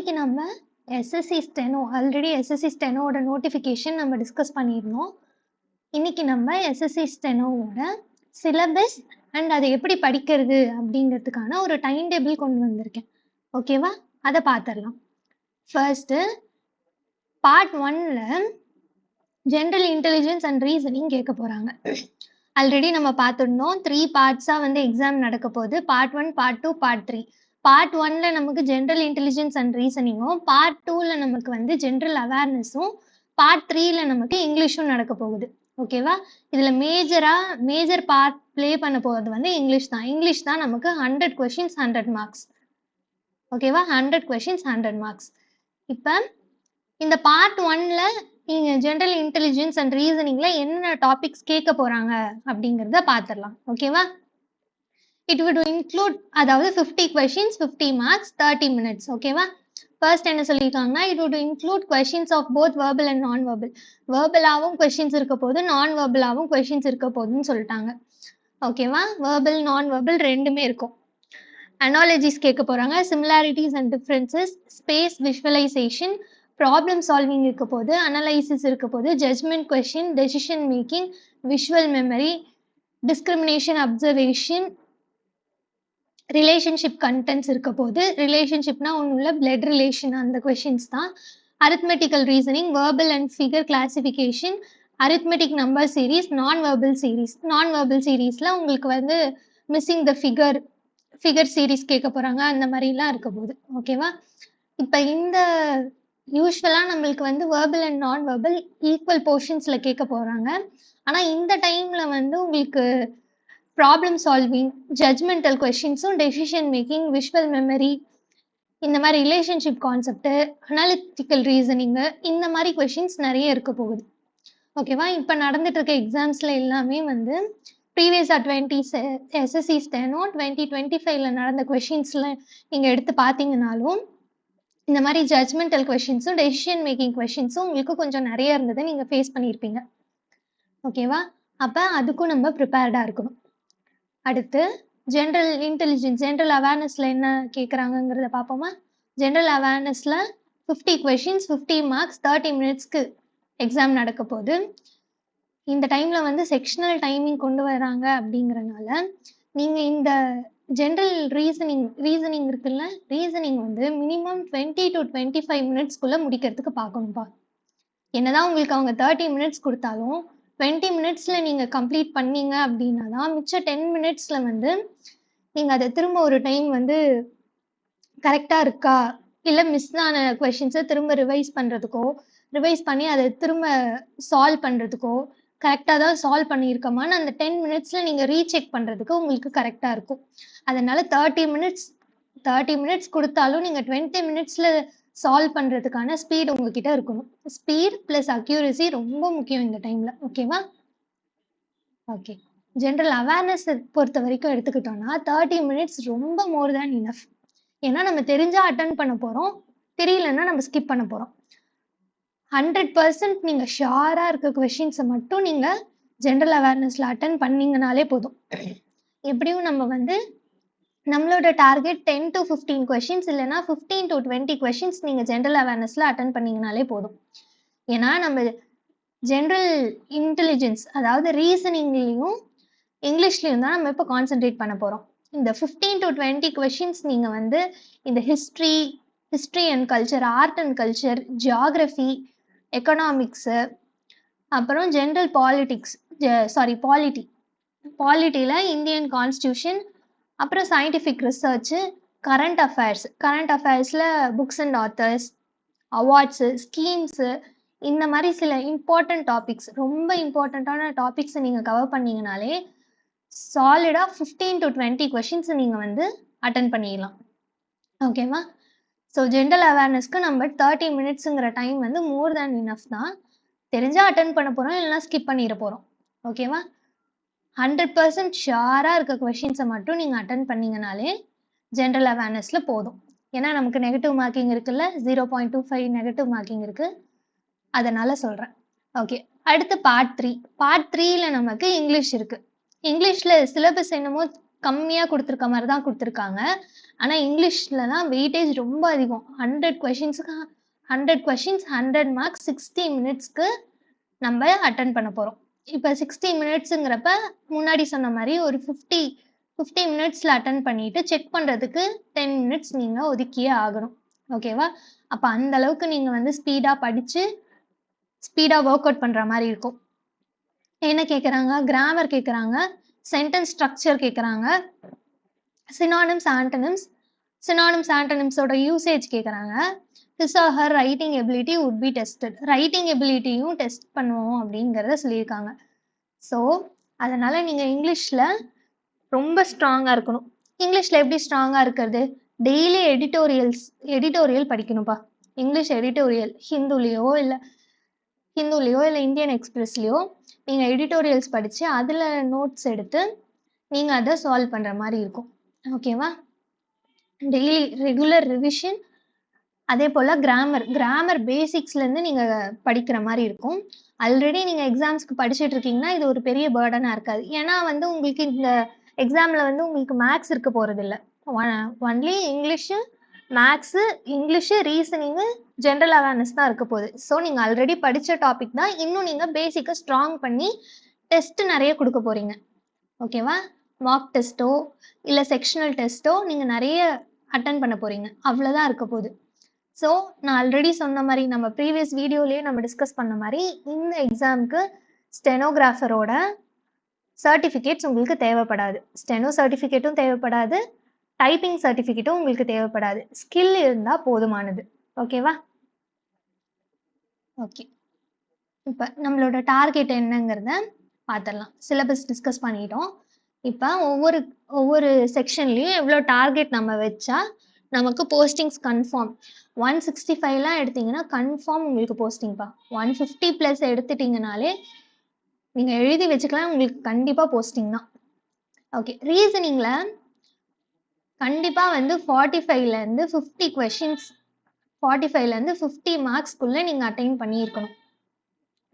இன்னைக்கு நம்ம SSC steno already SSC ஸ்டெனோட நோட்டிஃபிகேஷன் நம்ம டிஸ்கஸ் பண்ணியிருந்தோம். இன்னைக்கு நம்ம எஸ்எஸ்சி ஸ்டெனோவோட சிலபஸ் அண்ட் அதை எப்படி படிக்கிறது அப்படிங்கிறதுக்கான ஒரு டைம் டேபிள் கொண்டு வந்திருக்கேன். ஓகேவா? அதை பார்த்துடலாம். ஃபர்ஸ்ட் பார்ட் 1ல ஜென்ரல் இன்டெலிஜென்ஸ் அண்ட் ரீசனிங் கேட்க போறாங்க. ஆல்ரெடி நம்ம பார்த்துருந்தோம் 3 பார்ட்ஸா வந்து எக்ஸாம் நடக்க போகுது. Part 1, part 2, part 3. பார்ட் 1ல நமக்கு ஜென்ரல் இன்டெலிஜென்ஸ் அண்ட் ரீசனிங்கும், பார்ட் 2ல நமக்கு வந்து ஜென்ரல் அவேர்னஸும், பார்ட் 3ல நமக்கு இங்கிலீஷும் நடக்க போகுது. ஓகேவா? இதுல மேஜர் பார்ட் ப்ளே பண்ண போகிறது வந்து இங்கிலீஷ் தான். இங்கிலீஷ் தான் நமக்கு 100 கொஸ்டின்ஸ் 100 மார்க்ஸ். ஓகேவா? 100 கொஸ்டின்ஸ் 100 மார்க்ஸ். இப்போ இந்த பார்ட் 1ல நீங்க ஜென்ரல் இன்டெலிஜென்ஸ் அண்ட் ரீசனிங்ல என்ன டாபிக்ஸ் கேட்க போறாங்க அப்படிங்கறத பாத்துடலாம். ஓகேவா? இட் would include அதாவது 50 questions 50 marks 30 minutes. ஓகேவா? ஃபர்ஸ்ட் என்ன சொல்லிருக்காங்கன்னா it would include questions of both verbal and non-verbal. வேர்பலாவும் கொஸ்டின்ஸ் இருக்க போது, நான் வேர்பலாவும் கொஸ்டின்ஸ் இருக்க போதுன்னு சொல்லிட்டாங்க. ஓகேவா? வேர்பல் நான் வேர்பல் ரெண்டுமே இருக்கும். அனாலஜிஸ் கேட்க போறாங்க, similarities and differences, space visualisation, problem solving இருக்க போது, அனலைசிஸ் இருக்க போது, judgement question, decision making, visual memory, discrimination observation, relationship contents இருக்க போது. ரிலேஷன்ஷிப்னா ஒன்றும் இல்லை, பிளட் ரிலேஷன், அந்த கொஸ்டின்ஸ் தான். Arithmetical reasoning, verbal and figure classification, arithmetic number series, non verbal series. Non verbal சீரீஸ்ல உங்களுக்கு வந்து மிஸ்ஸிங் த ஃபிகர் சீரீஸ் கேட்க போறாங்க, அந்த மாதிரிலாம் இருக்க போகுது. ஓகேவா? இப்போ இந்த யூஸ்வலாக நம்மளுக்கு வந்து verbal and non verbal equal போர்ஷன்ஸில் கேட்க போகிறாங்க. ஆனால் இந்த டைமில் வந்து உங்களுக்கு ப்ராப்ளம் சால்விங், ஜட்ஜ்மெண்டல் கொஸ்டின்ஸும், டெசிஷன் மேக்கிங், விஷுவல் மெமரி, இந்த மாதிரி ரிலேஷன்ஷிப் கான்செப்ட், அனாலிட்டிக்கல் ரீசனிங்கு, இந்த மாதிரி கொஸ்டின்ஸ் நிறைய இருக்க போகுது. ஓகேவா? இப்போ நடந்துட்டு இருக்க எக்ஸாம்ஸில் எல்லாமே வந்து ப்ரீவியஸாக 20 எஸ்எஸ்சி ஸ்டெனோ 2025ல நடந்த கொஸ்டின்ஸில் நீங்கள் எடுத்து பார்த்தீங்கன்னாலும் இந்த மாதிரி ஜட்ஜ்மெண்டல் கொஸ்டின்ஸும் டெசிஷன் மேக்கிங் கொஸ்டின்ஸும் உங்களுக்கு கொஞ்சம் நிறைய இருந்ததை நீங்கள் ஃபேஸ் பண்ணியிருப்பீங்க. ஓகேவா? அப்போ அதுக்கும் நம்ம ப்ரிப்பேர்டாக இருக்கணும். அடுத்து ஜென்ரல் இன்டெலிஜென்ஸ், ஜென்ரல் அவேர்னஸில் என்ன கேட்குறாங்கங்கிறத பார்ப்போமா? ஜென்ரல் அவேர்னஸில் 50 கொஸ்டின்ஸ் 50 மார்க்ஸ் 30 மினிட்ஸ்க்கு எக்ஸாம் நடக்க போகுது. இந்த டைமில் வந்து செக்ஷனல் டைமிங் கொண்டு வராங்க அப்படிங்கிறனால நீங்கள் இந்த ஜென்ரல் ரீசனிங் இருக்குல்ல, ரீசனிங் வந்து மினிமம் 20 to 25 மினிட்ஸ்க்குள்ளே முடிக்கிறதுக்கு பார்க்கணும்ப்பா. என்னதான் உங்களுக்கு அவங்க 30 மினிட்ஸ் கொடுத்தாலும் 20 மினிட்ஸில் நீங்கள் கம்ப்ளீட் பண்ணீங்க அப்படின்னா தான் மிச்சம் 10 மினிட்ஸில் வந்து நீங்கள் அதை திரும்ப ஒரு டைம் வந்து கரெக்டாக இருக்கா இல்லை மிஸ் ஆன கொஷின்ஸை திரும்ப ரிவைஸ் பண்ணி அதை திரும்ப சால்வ் பண்ணுறதுக்கோ, கரெக்டாக தான் சால்வ் பண்ணியிருக்கோமான்னு அந்த 10 மினிட்ஸில் நீங்கள் ரீசெக் பண்ணுறதுக்கு உங்களுக்கு கரெக்டாக இருக்கும். அதனால 30 மினிட்ஸ் கொடுத்தாலும் நீங்கள் 20 மினிட்ஸில் சால்வ் பண்ணுறதுக்கான ஸ்பீட் உங்ககிட்ட இருக்கணும். ஸ்பீட் ப்ளஸ் அக்யூரசி ரொம்ப முக்கியம் இந்த டைமில். ஓகேவா? ஓகே. ஜென்ரல் அவேர்னஸ் பொறுத்த வரைக்கும் எடுத்துக்கிட்டோம்னா 30 மினிட்ஸ் ரொம்ப மோர் தேன் இனஃப். ஏன்னா நம்ம தெரிஞ்சால் அட்டன் பண்ண போகிறோம், தெரியலன்னா நம்ம ஸ்கிப் பண்ண போகிறோம். 100% நீங்கள் ஷியராக இருக்க கொஷின்ஸை மட்டும் நீங்கள் ஜென்ரல் அவேர்னஸில் அட்டன் பண்ணிங்கனாலே போதும். எப்படியும் நம்ம வந்து நம்மளோட டார்கெட் 10 to 15 கொஷின்ஸ் இல்லைன்னா 15 to 20 கொஷின்ஸ் நீங்கள் ஜென்ரல் அவேர்னஸில் அட்டன் பண்ணிங்கனாலே போதும். ஏன்னா நம்ம ஜென்ரல் இன்டெலிஜென்ஸ் அதாவது ரீசனிங்லேயும் இங்கிலீஷ்லேயும் தான் நம்ம இப்போ கான்சென்ட்ரேட் பண்ண போகிறோம். இந்த 15 to 20 கொஷின்ஸ் நீங்கள் வந்து இந்த history and culture, art and culture, geography, economics, அப்புறம் ஜென்ரல் பாலிட்டியில் இந்தியன் கான்ஸ்டியூஷன், அப்புறம் சயின்டிஃபிக் ரிசர்ச்சு, கரண்ட் அஃபேர்ஸில் books and authors, awards, schemes, இந்த மாதிரி சில இம்பார்ட்டன்ட் டாபிக்ஸ், ரொம்ப இம்பார்ட்டண்ட்டான டாபிக்ஸை நீங்கள் கவர் பண்ணிங்கனாலே சாலிடாக 15 to 20 கொஷின்ஸ் நீங்கள் வந்து அட்டன் பண்ணிடலாம். ஓகேவா? ஸோ ஜென்ரல் அவேர்னஸ்க்கு நம்ம 30 மினிட்ஸுங்கிற டைம் வந்து மோர் தேன் இனஃப் தான். தெரிஞ்சால் அட்டன் பண்ண போகிறோம், இல்லைனா ஸ்கிப் பண்ணிட போகிறோம். ஓகேவா? 100% ஷியராக இருக்க கொஷின்ஸை மட்டும் நீங்கள் அட்டன் பண்ணிங்கனாலே ஜென்ரல் அவேர்னஸில் போதும். ஏன்னா நமக்கு நெகட்டிவ் மார்க்கிங் இருக்குல்ல, 0.25 நெகட்டிவ் மார்க்கிங் இருக்குது, அதனால் சொல்கிறேன். ஓகே. அடுத்து பார்ட் 3ல நமக்கு இங்கிலீஷ் இருக்குது. இங்கிலீஷில் சிலபஸ் என்னமோ கம்மியாக கொடுத்துருக்க மாதிரி தான் கொடுத்துருக்காங்க. ஆனா இங்கிலீஷ்ல தான் வெயிட்டேஜ் ரொம்ப அதிகம். 100 கொஸ்டின்ஸ்க்கு 100 கொஸ்டின்ஸ் 100 மார்க்ஸ் 60 மினிட்ஸ்க்கு நம்ம அட்டென்ட் பண்ண போறோம். இப்ப 60 மினிட்ஸ்ங்கிறப்ப முன்னாடி சொன்ன மாதிரி ஒரு 50 மினிட்ஸ்ல அட்டென்ட் பண்ணிட்டு செக் பண்றதுக்கு 10 மினிட்ஸ் நீங்க ஒதுக்கியே ஆகணும். ஓகேவா? அப்ப அந்த அளவுக்கு நீங்க வந்து ஸ்பீடா படிச்சு ஸ்பீடா ஒர்க் அவுட் பண்ற மாதிரி இருக்கும். என்ன கேக்குறாங்க? கிராமர் கேக்குறாங்க, சென்டென்ஸ் ஸ்ட்ரக்சர் கேக்குறாங்க, சினானிம்ஸ் ஆண்டனிம்ஸ் ஆண்டனிம்ஸோட யூசேஜ் கேக்குறாங்க. His or her writing ability would be tested. Writing எபிலிட்டியும் டெஸ்ட் பண்ணுவோம் அப்படிங்கிறத சொல்லியிருக்காங்க. ஸோ அதனால நீங்க இங்கிலீஷ்ல ரொம்ப ஸ்ட்ராங்கா இருக்கணும். இங்கிலீஷ்ல எப்படி ஸ்ட்ராங்கா இருக்கிறது? டெய்லி எடிட்டோரியல் படிக்கணும்ப்பா. இங்கிலீஷ் எடிட்டோரியல் ஹிந்துலயோ இல்ல இந்தியன் எக்ஸ்பிரஸ்லயோ நீங்க எடிட்டோரியல்ஸ் படிச்சு அதுல நோட்ஸ் எடுத்து நீங்க அதை சால்வ் பண்ற மாதிரி இருக்கும். ஓகேவா? Daily regular revision. அதே போல் கிராமர் பேசிக்ஸ்லேருந்து நீங்கள் படிக்கிற மாதிரி இருக்கும். ஆல்ரெடி நீங்கள் எக்ஸாம்ஸ்க்கு படிச்சுட்டு இருக்கீங்கன்னா இது ஒரு பெரிய பேர்டனாக இருக்காது. ஏன்னா வந்து உங்களுக்கு இந்த எக்ஸாமில் வந்து உங்களுக்கு மேக்ஸ் இருக்க போகிறதில்ல. Only English reasoning general awareness தான் இருக்க போகுது. ஸோ நீங்கள் ஆல்ரெடி படித்த டாபிக் தான் இன்னும் நீங்கள் பேசிக்காக ஸ்ட்ராங் பண்ணி டெஸ்ட்டு நிறைய கொடுக்க போகிறீங்க. ஓகேவா? மார்க் டெஸ்ட்டோ இல்லை செக்ஷனல் டெஸ்ட்டோ நீங்கள் நிறைய அட்டன் பண்ண போகிறீங்க. அவ்வளோதான் இருக்க போகுது. ஸோ நான் ஆல்ரெடி சொன்ன மாதிரி நம்ம ப்ரீவியஸ் வீடியோலேயே நம்ம டிஸ்கஸ் பண்ண மாதிரி இந்த எக்ஸாமுக்கு ஸ்டெனோகிராஃபரோட சர்டிஃபிகேட்ஸ் உங்களுக்கு தேவைப்படாது. ஸ்டெனோ சர்டிஃபிகேட்டும் தேவைப்படாது, டைப்பிங் சர்டிஃபிகேட்டும் உங்களுக்கு தேவைப்படாது. ஸ்கில் இருந்தால் போதுமானது. ஓகேவா? ஓகே, இப்போ நம்மளோட டார்கெட் என்னங்கிறத பார்த்துடலாம். சிலபஸ் டிஸ்கஸ் பண்ணிட்டோம். இப்போ ஒவ்வொரு செக்ஷன்லேயும் எவ்வளோ டார்கெட் நம்ம வச்சா நமக்கு போஸ்டிங்ஸ் கன்ஃபார்ம். 165லாம் எடுத்தீங்கன்னா கன்ஃபார்ம் உங்களுக்கு போஸ்டிங்ப்பா. 150 ப்ளஸ் எடுத்துட்டீங்கனாலே நீங்கள் எழுதி வச்சுக்கலாம், உங்களுக்கு கண்டிப்பாக போஸ்டிங் தான். ஓகே, ரீசனிங்கில் கண்டிப்பாக வந்து 45லேருந்து 50 கொஷின்ஸ் 45லேருந்து 50 மார்க்ஸ்க்குள்ளே நீங்கள் அட்டைன் பண்ணியிருக்கணும்.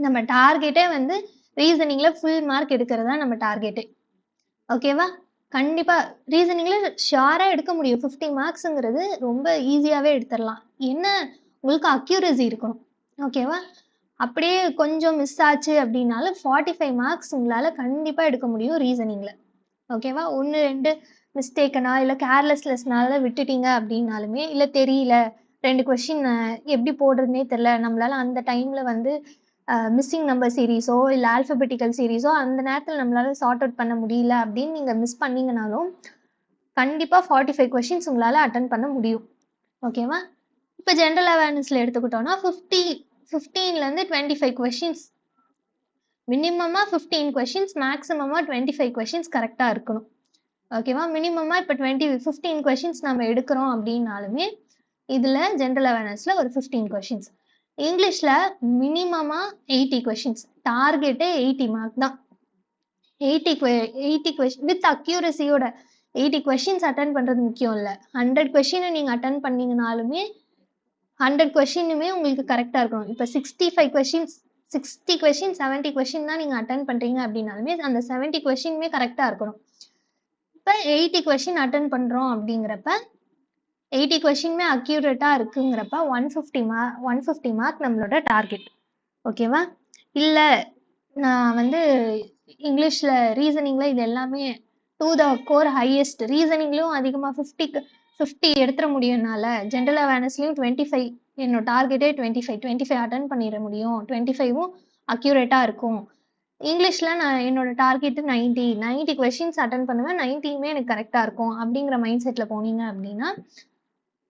நம்ம டார்கெட்டே வந்து ரீசனிங்கில் ஃபுல் மார்க் எடுக்கிறதா நம்ம டார்கெட்டே. ஓகேவா? கண்டிப்பாக ரீசனிங்கில் ஷியராக எடுக்க முடியும். 50 மார்க்ஸுங்கிறது ரொம்ப ஈஸியாகவே எடுத்துடலாம். என்ன, உங்களுக்கு அக்யூரசி இருக்கணும். ஓகேவா? அப்படியே கொஞ்சம் மிஸ் ஆச்சு அப்படின்னாலும் 45 மார்க்ஸ் உங்களால் கண்டிப்பாக எடுக்க முடியும் ரீசனிங்கில். ஓகேவா? 1-2 மிஸ்டேக்கனா இல்லை கேர்லெஸ்னஸ்னால விட்டுட்டீங்க அப்படின்னாலுமே, இல்லை தெரியல 2 கொஷின் எப்படி போடுறதுனே தெரில, நம்மளால அந்த டைமில் வந்து மிஸ்ஸிங் நம்பர் சீரீஸோ இல்லை ஆல்ஃபபெட்டிக்கல் சீரீஸோ அந்த நேரத்தில் நம்மளால சார்ட் அவுட் பண்ண முடியல அப்படின்னு நீங்கள் மிஸ் பண்ணீங்கனாலும் கண்டிப்பாக 45 கொஷின்ஸ் உங்களால் அட்டன் பண்ண முடியும். ஓகேவா? இப்போ ஜென்ரல் அவேர்னஸில் எடுத்துக்கிட்டோன்னா 15லேருந்து 25 கொஷின்ஸ், மினிமமாக 15 கொஷின்ஸ், மேக்ஸிமமாக 25 கொஷின்ஸ் கரெக்டாக இருக்கணும். ஓகேவா? மினிமமாக இப்போ 15 கொஷின்ஸ் நம்ம எடுக்கிறோம் அப்படின்னாலுமே இதில் ஜென்ரல் அவேர்னஸில் ஒரு 15 கொஷின்ஸ். இங்கிலீஷில் மினிமமாக 80 கொஷின்ஸ், டார்கெட்டே 80 மார்க் தான். 80 கொஷின் வித் அக்யூரஸியோட 80 கொஷின்ஸ் அட்டன் பண்ணுறது முக்கியம் இல்லை. 100 கொஷினை நீங்கள் அட்டன் பண்ணிங்கனாலுமே 100 கொஷினுமே உங்களுக்கு கரெக்டாக இருக்கணும். இப்போ 60 கொஷின் 70 கொஷின் தான் நீங்கள் அட்டன் பண்ணுறீங்க அப்படின்னாலுமே அந்த 70 கொஷினுமே கரெக்டாக இருக்கணும். இப்போ 80 கொஷின் அட்டன் பண்ணுறோம் அப்படிங்கிறப்ப 80 கொஷினுமே அக்யூரேட்டாக இருக்குங்கிறப்ப 150 மார்க் நம்மளோட டார்கெட். ஓகேவா? இல்லை நான் வந்து இங்கிலீஷில் ரீசனிங்கில் இது எல்லாமே டு த கோர் ஹையஸ்ட், ரீசனிங்லேயும் அதிகமாக 50 எடுத்துட முடியும்னால ஜென்ரல் அவேர்னஸ்லேயும் 25, என்னோட டார்கெட்டே 25 அட்டன் பண்ணிட முடியும், 25ம் அக்யூரேட்டாக இருக்கும். இங்கிலீஷில் நான் என்னோட டார்கெட்டு 90 கொஷின்ஸ் அட்டன் பண்ணுவேன், 90யுமே எனக்கு கரெக்டாக இருக்கும் அப்படிங்கிற மைண்ட் செட்டில் போனீங்க அப்படின்னா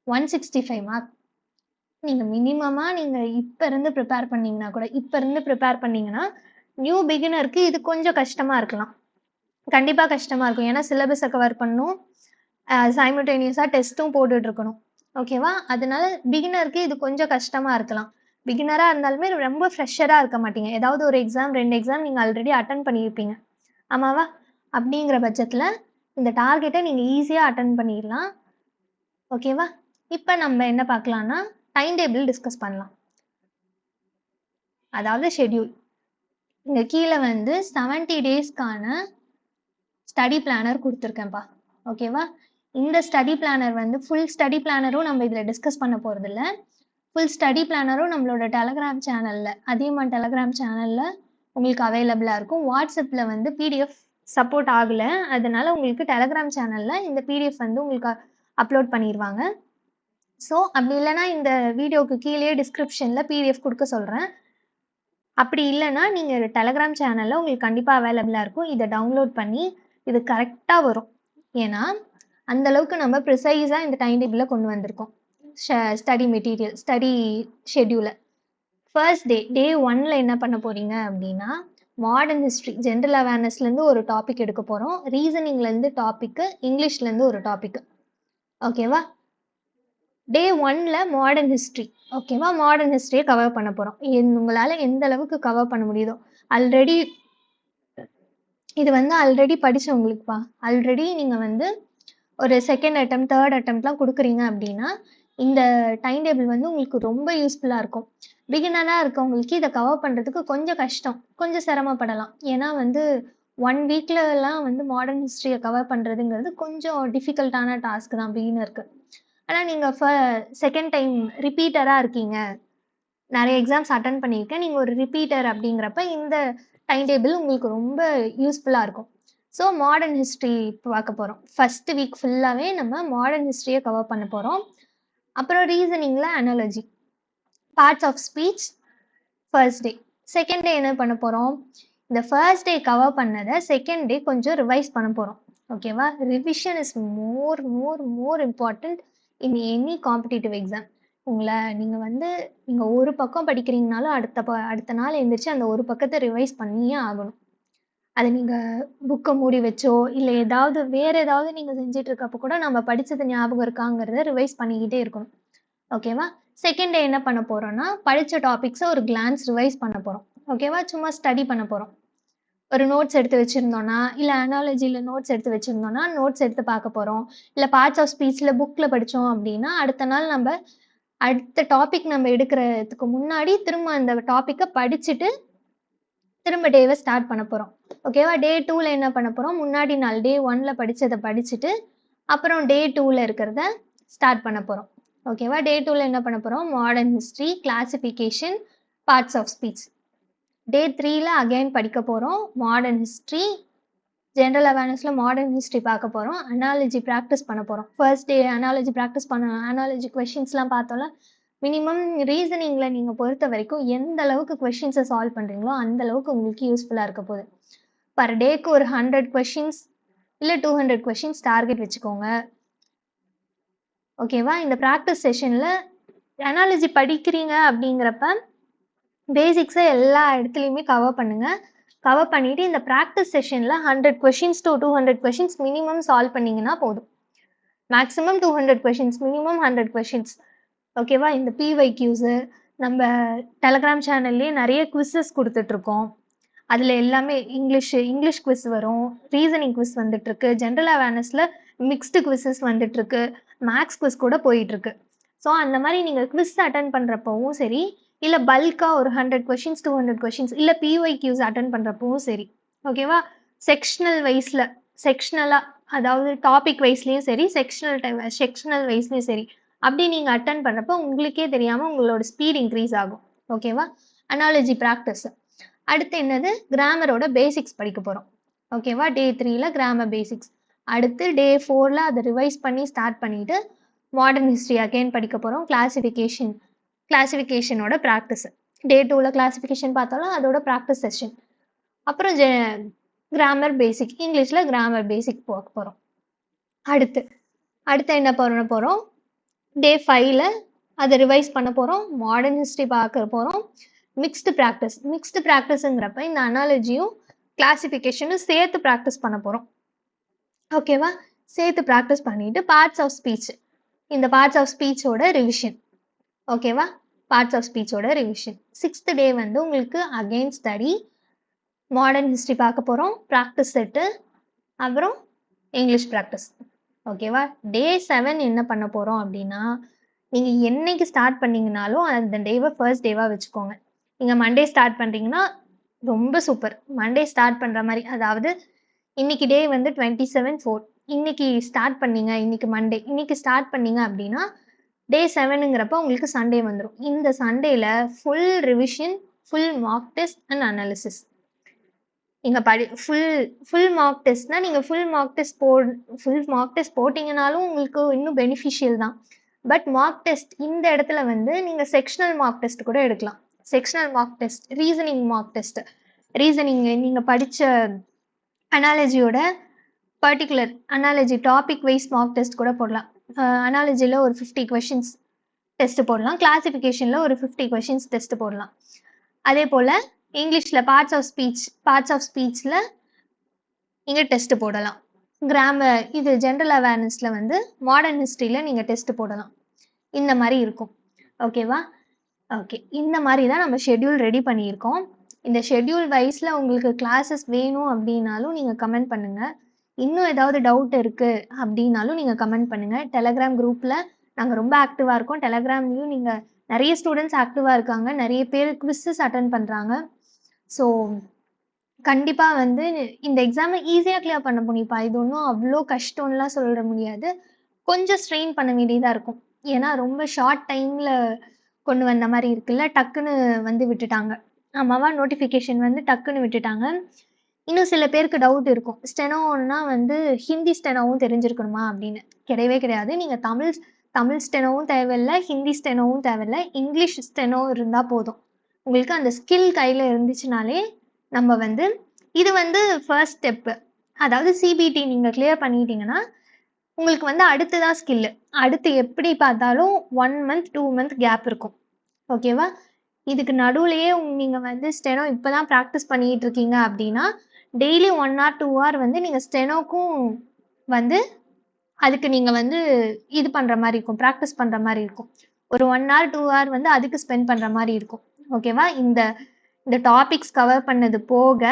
165 மார்க் நீங்கள் மினிமமாக நீங்கள் இப்போ இருந்து ப்ரிப்பேர் பண்ணிங்கன்னா நியூ பிகினருக்கு இது கொஞ்சம் கஷ்டமாக இருக்கலாம். கண்டிப்பாக கஷ்டமாக இருக்கும். ஏன்னா சிலபஸை கவர் பண்ணணும், சைமல்டேனியஸாக டெஸ்ட்டும் போட்டுட்ருக்கணும். ஓகேவா? அதனால பிகினருக்கு இது கொஞ்சம் கஷ்டமாக இருக்கலாம். பிகினராக இருந்தாலுமே ரொம்ப ஃப்ரெஷராக இருக்க மாட்டீங்க. ஏதாவது ஒரு எக்ஸாம் 2 எக்ஸாம் நீங்கள் ஆல்ரெடி அட்டன் பண்ணியிருப்பீங்க, ஆமாவா? அப்படிங்கிற பட்சத்தில் இந்த டார்கெட்டை நீங்கள் ஈஸியாக அட்டன் பண்ணிடலாம். ஓகேவா? இப்போ நம்ம என்ன பார்க்கலாம்னா டைம் டேபிள் டிஸ்கஸ் பண்ணலாம். அதாவது ஷெட்யூல். இங்கே கீழே வந்து 70 டேஸ்க்கான ஸ்டடி பிளானர் கொடுத்துருக்கேன்ப்பா. ஓகேவா? இந்த ஸ்டடி பிளானர் வந்து ஃபுல் ஸ்டடி பிளானரும் நம்ம இதில் டிஸ்கஸ் பண்ண போகிறதில்ல. ஃபுல் ஸ்டடி பிளானரும் நம்மளோட டெலகிராம் சேனலில், அதியமான் டெலகிராம் சேனலில் உங்களுக்கு அவைலபிளாக இருக்கும். வாட்ஸ்அப்பில் வந்து பிடிஎஃப் சப்போர்ட் ஆகலை, அதனால உங்களுக்கு டெலகிராம் சேனலில் இந்த பிடிஎஃப் வந்து உங்களுக்கு அப்லோட் பண்ணிடுவாங்க. ஸோ அப்படி இல்லைனா இந்த வீடியோவுக்கு கீழே டிஸ்கிரிப்ஷனில் பிடிஎஃப் கொடுக்க சொல்கிறேன். அப்படி இல்லைனா நீங்கள் டெலகிராம் சேனலில் உங்களுக்கு கண்டிப்பாக அவைலபிளாக இருக்கும். இதை டவுன்லோட் பண்ணி இது கரெக்டாக வரும். ஏன்னா அந்தளவுக்கு நம்ம ப்ரிசைஸாக இந்த டைம் டேபிளில் கொண்டு வந்திருக்கோம். ஸ்டடி மெட்டீரியல், ஸ்டடி ஷெட்யூலை. ஃபர்ஸ்ட் டே 1ல் என்ன பண்ண போகிறீங்க அப்படின்னா, மாடர்ன் ஹிஸ்ட்ரி, ஜென்ரல் அவேர்னஸ்லேருந்து ஒரு டாபிக் எடுக்க போகிறோம். ரீசனிங்லேருந்து டாப்பிக்கு, இங்கிலீஷ்லேருந்து ஒரு டாப்பிக்கு. ஓகேவா? டே 1ல் மாடர்ன் ஹிஸ்ட்ரி. ஓகேவா? மாடர்ன் ஹிஸ்ட்ரியை கவர் பண்ண போகிறோம். உங்களால் எந்த அளவுக்கு கவர் பண்ண முடியுதோ. இது வந்து ஆல்ரெடி படித்தவங்களுக்குப்பா. ஆல்ரெடி நீங்கள் வந்து ஒரு செகண்ட் அட்டெம்ப்ட், தேர்ட் அட்டெம்ப்ட்லாம் கொடுக்குறீங்க அப்படின்னா இந்த டைம் டேபிள் வந்து உங்களுக்கு ரொம்ப யூஸ்ஃபுல்லாக இருக்கும். பிகினராக இருக்கவங்களுக்கு இதை கவர் பண்ணுறதுக்கு கொஞ்சம் கஷ்டம், கொஞ்சம் சிரமப்படலாம். ஏன்னா வந்து 1 வீக்லலாம் வந்து மாடர்ன் ஹிஸ்ட்ரியை கவர் பண்ணுறதுங்கிறது கொஞ்சம் டிஃபிகல்ட்டான டாஸ்க் தான் பிகினருக்கு. ஆனால் நீங்கள் செகண்ட் டைம் ரிப்பீட்டராக இருக்கீங்க, நிறைய எக்ஸாம்ஸ் அட்டன் பண்ணியிருக்கேன், நீங்கள் ஒரு ரிப்பீட்டர் அப்படிங்கிறப்ப இந்த டைம் டேபிள் உங்களுக்கு ரொம்ப யூஸ்ஃபுல்லாக இருக்கும். ஸோ மாடர்ன் ஹிஸ்ட்ரி பார்க்க போகிறோம். ஃபஸ்ட்டு வீக் ஃபுல்லாகவே நம்ம மாடர்ன் ஹிஸ்ட்ரியை கவர் பண்ண போகிறோம். அப்புறம் ரீசனிங்கில் analogy, parts of speech first day. Second day என்ன பண்ண போகிறோம், இந்த ஃபர்ஸ்ட் டே கவர் பண்ணதை செகண்ட் டே கொஞ்சம் ரிவைஸ் பண்ண போகிறோம். ஓகேவா? Revision is more more more important in any competitive exam. நீங்கள் ஒரு பக்கம் படிக்கிறீங்கனாலும் அடுத்த நாள் எழுந்திரிச்சு அந்த ஒரு பக்கத்தை ரிவைஸ் பண்ணியே ஆகணும். அதை நீங்கள் புக்கை மூடி வச்சோ இல்லை வேறு ஏதாவது நீங்கள் செஞ்சுட்டு இருக்கப்போ கூட நம்ம படித்தது ஞாபகம் இருக்காங்கிறத ரிவைஸ் பண்ணிக்கிட்டே இருக்கணும். ஓகேவா? செகண்ட் டே என்ன பண்ண போகிறோன்னா, படித்த டாபிக்ஸை ஒரு கிளான்ஸ் ரிவைஸ் பண்ண போகிறோம். ஓகேவா? சும்மா ஸ்டடி பண்ண போகிறோம். ஒரு நோட்ஸ் எடுத்து வச்சுருந்தோன்னா, இல்லை அனாலஜியில் நோட்ஸ் எடுத்து வச்சுருந்தோன்னா நோட்ஸ் எடுத்து பார்க்க போகிறோம். இல்லை பார்ட்ஸ் ஆஃப் ஸ்பீச்சில் புக்கில் படித்தோம் அப்படின்னா அடுத்த நாள் நம்ம அடுத்த டாபிக் நம்ம எடுக்கிறதுக்கு முன்னாடி திரும்ப அந்த டாப்பிக்கை படிச்சுட்டு திரும்ப டேவை ஸ்டார்ட் பண்ண போகிறோம். ஓகேவா? டே 2ல் என்ன பண்ண போகிறோம், முன்னாடி நாள் டே 1ல் படித்ததை படிச்சுட்டு அப்புறம் டே 2ல் இருக்கிறத ஸ்டார்ட் பண்ண போகிறோம். ஓகேவா? டே 2ல் என்ன பண்ண போகிறோம், modern history, classification, parts of speech. Day 3ல் அகைன் படிக்க போகிறோம். மாடர்ன் ஹிஸ்ட்ரி, ஜென்ரல் அவேர்னஸில் மாடர்ன் ஹிஸ்ட்ரி பார்க்க போகிறோம். அனாலஜி ப்ராக்டிஸ் பண்ண போகிறோம். First day analogy practice analogy கொஷின்ஸ்லாம் பார்த்தோம்ல. மினிமம் ரீசனிங்கில் நீங்கள் பொறுத்த வரைக்கும் எந்த அளவுக்கு கொஷின்ஸை சால்வ் பண்ணுறீங்களோ அந்த அளவுக்கு உங்களுக்கு யூஸ்ஃபுல்லாக இருக்க போகுது. பர் டேக்கு ஒரு 100 கொஷின்ஸ் இல்லை 200 கொஷின்ஸ் டார்கெட் வச்சுக்கோங்க. ஓகேவா? இந்த ப்ராக்டிஸ் செஷனில் அனாலஜி படிக்கிறீங்க அப்படிங்கிறப்ப பேசிக்ஸை எல்லா இடத்துலையுமே கவர் பண்ணுங்கள். கவர் பண்ணிவிட்டு இந்த ப்ராக்டிஸ் செஷனில் 100 questions to 200 questions minimum solve பண்ணிங்கன்னா போதும். Maximum 200 questions, minimum 100 questions. ஓகேவா? இந்த பிஒய்க்யூஸு நம்ம டெலகிராம் சேனல்லேயே நிறைய குவிஸஸ் கொடுத்துட்ருக்கோம். அதில் எல்லாமே இங்கிலீஷ் குவிஸ் வரும், ரீசனிங் குவிஸ் வந்துட்டுருக்கு, ஜென்ரல் அவேர்னஸில் மிக்ஸ்டு குவிஸஸ் வந்துட்டுருக்கு, மேக்ஸ் குவிஸ் கூட போயிட்டுருக்கு. ஸோ அந்த மாதிரி நீங்கள் குவிஸ் அட்டன் பண்ணுறப்பவும் சரி, இல்லை பல்காக ஒரு 100 கொஷின்ஸ் 200 கொஷின்ஸ் இல்லை பிஒய்க்யூஸ் அட்டன் பண்ணுறப்பவும் சரி. ஓகேவா? செக்ஷனலாக அதாவது டாபிக் வைஸ்லேயும் சரி, செக்ஷனல் வைஸ்லேயும் சரி, அப்படி நீங்கள் அட்டன் பண்ணுறப்போ உங்களுக்கே தெரியாமல் உங்களோட ஸ்பீட் இன்க்ரீஸ் ஆகும். ஓகேவா? Analogy practice. அடுத்து என்னது, கிராமரோட பேசிக்ஸ் படிக்க போகிறோம். ஓகேவா? டே 3ல் கிராமர் பேசிக்ஸ். அடுத்து டே 4ல் அதை ரிவைஸ் பண்ணி ஸ்டார்ட் பண்ணிவிட்டு மாடர்ன் ஹிஸ்ட்ரி அகைன் படிக்க போகிறோம். கிளாசிஃபிகேஷனோட ப்ராக்டிஸ். டே 2ல் கிளாசிஃபிகேஷன் பார்த்தாலும் அதோட ப்ராக்டிஸ் செஷன். அப்புறம் கிராமர் பேசிக், இங்கிலீஷில் கிராமர் பேசிக் பார்க்க போகிறோம். அடுத்து என்ன பண்ண போகிறோம், டே 5ல் அதை ரிவைஸ் பண்ண போகிறோம். மாடர்ன் ஹிஸ்ட்ரி பார்க்க போகிறோம். மிக்ஸ்டு ப்ராக்டிஸுங்கிறப்ப இந்த அனாலஜியும் கிளாசிஃபிகேஷனும் சேர்த்து ப்ராக்டிஸ் பண்ண போகிறோம். ஓகேவா? சேர்த்து ப்ராக்டிஸ் பண்ணிவிட்டு பார்ட்ஸ் ஆஃப் ஸ்பீச், இந்த பார்ட்ஸ் ஆஃப் ஸ்பீச்சோட ரிவிஷன். ஓகேவா? பார்ட்ஸ் ஆஃப் ஸ்பீச்சோட ரிவிஷன். 6th டே வந்து உங்களுக்கு அகெயின் ஸ்டடி, மாடர்ன் ஹிஸ்ட்ரி பார்க்க போகிறோம், ப்ராக்டிஸ் செட்டு, அப்புறம் இங்கிலீஷ் ப்ராக்டிஸ். ஓகேவா? டே 7 என்ன பண்ண போகிறோம் அப்படின்னா, நீங்கள் என்னைக்கு ஸ்டார்ட் பண்ணிங்கனாலும் அந்த டேவை ஃபர்ஸ்ட் டேவாக வச்சுக்கோங்க. நீங்கள் மண்டே ஸ்டார்ட் பண்ணுறீங்கன்னா ரொம்ப சூப்பர். மண்டே ஸ்டார்ட் பண்ணுற மாதிரி, அதாவது இன்னைக்கு டே வந்து 27/4. இன்னைக்கு ஸ்டார்ட் பண்ணீங்க, இன்னைக்கு மண்டே, இன்னைக்கு ஸ்டார்ட் பண்ணீங்க அப்படின்னா டே 7ங்கிறப்ப உங்களுக்கு சண்டே வந்துரும். இந்த சண்டேல full revision, full mark test and analysis. நீங்க ஃபுல் மார்க் டெஸ்ட்னா நீங்க ஃபுல் மார்க் டெஸ்ட் போட்டீங்கனாலும் உங்களுக்கு இன்னும் பெனிஃபிஷியல் தான். பட் மார்க் டெஸ்ட் இந்த இடத்துல வந்து நீங்க செக்ஷனல் மார்க் டெஸ்ட் கூட எடுக்கலாம். Sectional mock test, reasoning mock test. Reasoning நீங்க படிச்ச அனாலஜியோட particular analogy topic wise mock test கூட போடலாம். அனாலஜியில் ஒரு 50 கொஷின்ஸ் டெஸ்ட் போடலாம். கிளாசிஃபிகேஷனில் ஒரு 50 கொஷின்ஸ் டெஸ்ட் போடலாம். அதே போல் இங்கிலீஷில் பார்ட்ஸ் ஆஃப் ஸ்பீச்சில் நீங்கள் டெஸ்ட் போடலாம். கிராமர், இது ஜென்ரல் அவேர்னஸில் வந்து மாடர்ன் ஹிஸ்ட்ரியில் நீங்கள் டெஸ்ட் போடலாம். இந்த மாதிரி இருக்கும். ஓகேவா? ஓகே, இந்த மாதிரி தான் நம்ம ஷெட்யூல் ரெடி பண்ணியிருக்கோம். இந்த ஷெட்யூல் வைஸில் உங்களுக்கு கிளாஸஸ் வேணும் அப்படின்னாலும் நீங்கள் கமெண்ட் பண்ணுங்கள். இன்னும் ஏதாவது டவுட் இருக்குது அப்படின்னாலும் நீங்கள் கமெண்ட் பண்ணுங்கள். டெலகிராம் குரூப்பில் நாங்கள் ரொம்ப ஆக்டிவாக இருக்கோம். டெலகிராம்லேயும் நீங்கள் நிறைய ஸ்டூடெண்ட்ஸ் ஆக்டிவாக இருக்காங்க. நிறைய பேர் குவிஸஸ் அட்டன் பண்ணுறாங்க. ஸோ கண்டிப்பாக வந்து இந்த எக்ஸாமை ஈஸியாக கிளியர் பண்ண முடியும்ப்பா. இது ஒன்றும் அவ்வளோ கஷ்டம்லாம் சொல்ல முடியாது. கொஞ்சம் ஸ்ட்ரெயின் பண்ண வேண்டியதாக இருக்கும். ஏன்னா ரொம்ப ஷார்ட் டைமில் கொண்டு வந்த மாதிரி இருக்குல்ல, டக்குன்னு வந்து விட்டுட்டாங்க. ஆமாவா, நோட்டிஃபிகேஷன் வந்து டக்குன்னு விட்டுட்டாங்க. இன்னும் சில பேருக்கு டவுட் இருக்கும், ஸ்டெனோன்னா வந்து ஹிந்தி ஸ்டெனோவும் தெரிஞ்சிருக்கணுமா அப்படின்னு. கிடையவே கிடையாது. நீங்கள் தமிழ் ஸ்டெனோவும் தேவையில்லை, ஹிந்தி ஸ்டெனோவும் தேவையில்லை, இங்கிலீஷ் ஸ்டெனோ இருந்தால் போதும். உங்களுக்கு அந்த ஸ்கில் கையில் இருந்துச்சுனாலே நம்ம வந்து இது வந்து ஃபர்ஸ்ட் ஸ்டெப்பு. அதாவது சிபிடி நீங்கள் கிளியர் பண்ணிட்டீங்கன்னா உங்களுக்கு வந்து அடுத்ததான் ஸ்கில்லு. அடுத்து எப்படி பார்த்தாலும் 1 மந்த் 2 மந்த் கேப் இருக்கும். ஓகேவா? இதுக்கு நடுவுலையே நீங்கள் வந்து ஸ்டெனோ இப்போ தான் ப்ராக்டிஸ் பண்ணிகிட்டு இருக்கீங்க அப்படின்னா டெய்லி 1 hour 2 hour வந்து நீங்கள் ஸ்டெனோக்கும் வந்து அதுக்கு நீங்கள் வந்து இது பண்ணுற மாதிரி இருக்கும், ப்ராக்டிஸ் பண்ணுற மாதிரி இருக்கும். ஒரு 1 hour 2 hour வந்து அதுக்கு ஸ்பெண்ட் பண்ணுற மாதிரி இருக்கும். ஓகேவா? இந்த டாபிக்ஸ் கவர் பண்ணது போக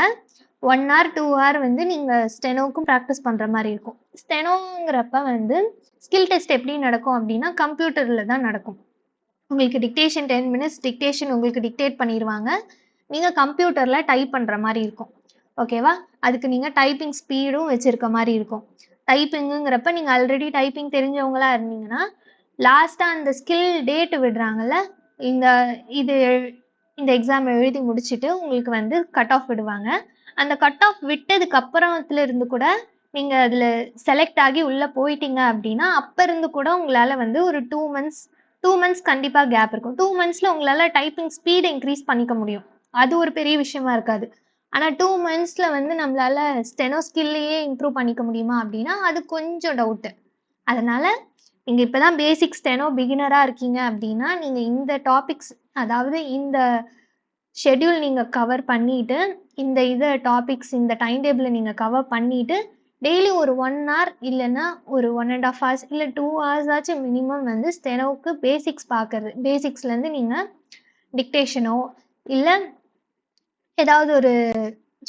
1 hour 2 hour வந்து நீங்கள் ஸ்டெனோக்கும் ப்ராக்டிஸ் பண்ணுற மாதிரி இருக்கும். ஸ்டெனோங்கிறப்ப வந்து ஸ்கில் டெஸ்ட் எப்படி நடக்கும் அப்படின்னா கம்ப்யூட்டரில் தான் நடக்கும். உங்களுக்கு டிக்டேஷன் 10 minutes டிக்டேஷன் உங்களுக்கு டிக்டேட் பண்ணிடுவாங்க. நீங்கள் கம்ப்யூட்டரில் டைப் பண்ணுற மாதிரி இருக்கும். ஓகேவா? அதுக்கு நீங்கள் டைப்பிங் ஸ்பீடும் வச்சுருக்க மாதிரி இருக்கும். டைப்பிங்குங்கிறப்ப நீங்கள் ஆல்ரெடி டைப்பிங் தெரிஞ்சவங்களா இருந்தீங்கன்னா லாஸ்ட்டாக அந்த ஸ்கில் டேட்டு விடுறாங்கல்ல, இந்த எக்ஸாம் எழுதி முடிச்சுட்டு உங்களுக்கு வந்து கட் ஆஃப் விடுவாங்க. அந்த கட் ஆஃப் விட்டதுக்கு அப்புறத்துல இருந்து கூட நீங்கள் அதில் செலக்ட் ஆகி உள்ளே போயிட்டீங்க அப்படின்னா அப்போ இருந்து கூட உங்களால் வந்து ஒரு 2 months கண்டிப்பாக கேப் இருக்கும். 2 monthsல உங்களால் டைப்பிங் ஸ்பீடை இன்க்ரீஸ் பண்ணிக்க முடியும். அது ஒரு பெரிய விஷயமா இருக்காது. ஆனால் 2 monthsல வந்து நம்மளால ஸ்டெனோ ஸ்கில்லையே இம்ப்ரூவ் பண்ணிக்க முடியுமா அப்படின்னா அது கொஞ்சம் டவுட்டு. அதனால் நீங்கள் இப்போ தான் பேசிக் ஸ்டெனோ பிகினராக இருக்கீங்க அப்படின்னா நீங்கள் இந்த டாபிக்ஸ், அதாவது இந்த ஷெட்யூல் நீங்கள் கவர் பண்ணிவிட்டு இந்த டாபிக்ஸ் இந்த டைம் டேபிளை நீங்கள் கவர் பண்ணிவிட்டு டெய்லி ஒரு 1 hour இல்லைன்னா ஒரு 1.5 hours இல்லை 2 hours ஆச்சும் மினிமம் வந்து ஸ்டெனோவுக்கு பேசிக்ஸ் பார்க்குறது. பேசிக்ஸ்லேருந்து நீங்கள் டிக்டேஷனோ இல்லை ஏதாவது ஒரு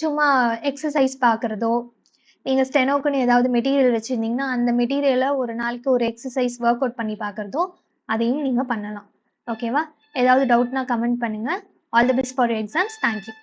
சும்மா எக்ஸசைஸ் பார்க்குறதோ, நீங்கள் ஸ்டெனோக்குன்னு ஏதாவது மெட்டீரியல் வச்சுருந்தீங்கன்னா அந்த மெட்டீரியலை ஒரு நாளைக்கு ஒரு எக்ஸசைஸ் ஒர்க் அவுட் பண்ணி பார்க்குறதோ அதையும் நீங்கள் பண்ணலாம். ஓகேவா? ஏதாவது டவுட்னா கமெண்ட் பண்ணுங்கள். All the best for your exams. Thank you.